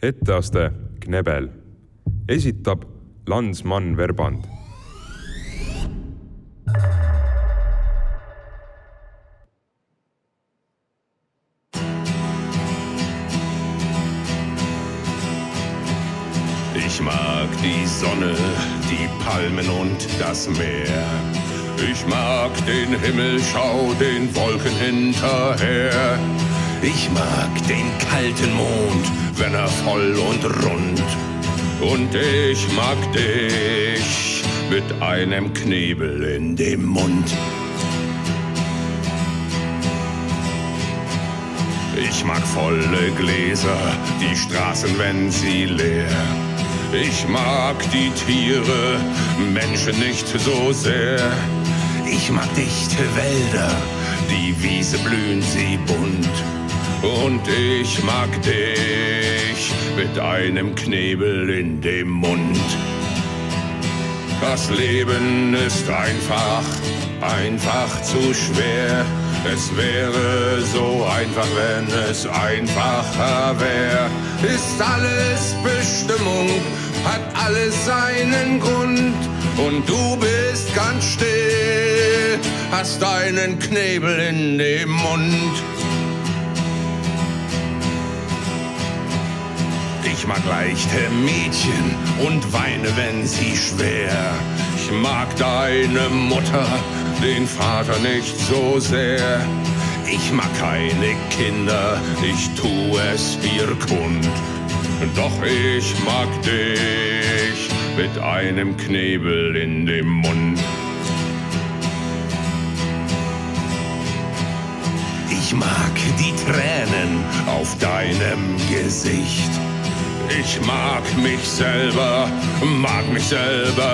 Etteaste Knebel esitab Landsmann Verband. Ich mag die Sonne, die Palmen und das Meer. Ich mag den Himmel, schau den Wolken hinterher. Ich mag den kalten Mond, wenn er voll und rund. Und ich mag dich mit einem Knebel in dem Mund. Ich mag volle Gläser, die Straßen, wenn sie leer. Ich mag die Tiere, Menschen nicht so sehr. Ich mag dichte Wälder, die Wiese blühen sie bunt. Und ich mag dich mit einem Knebel in dem Mund. Das Leben ist einfach zu schwer. Es wäre so einfach, wenn es einfacher wär. Ist alles Bestimmung, hat alles seinen Grund. Und du bist ganz still, hast einen Knebel in dem Mund. Ich mag leichte Mädchen und weine, wenn sie schwer. Ich mag deine Mutter, den Vater nicht so sehr. Ich mag keine Kinder, ich tu es ihr kund. Doch ich mag dich mit einem Knebel in dem Mund. Ich mag die Tränen auf deinem Gesicht. Ich mag mich selber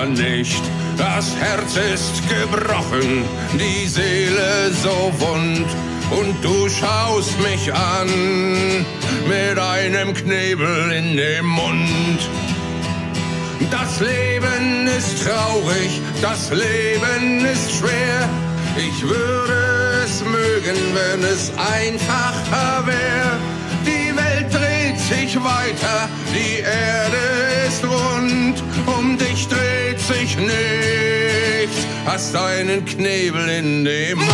nicht. Das Herz ist gebrochen, die Seele so wund. Und du schaust mich an mit einem Knebel in dem Mund. Das Leben ist traurig, das Leben ist schwer. Ich würde es mögen, wenn es einfacher wär. Die Welt dreht sich weiter, die Erde ist rund. Um dich dreht sich nichts, hast einen Knebel in dem Mund.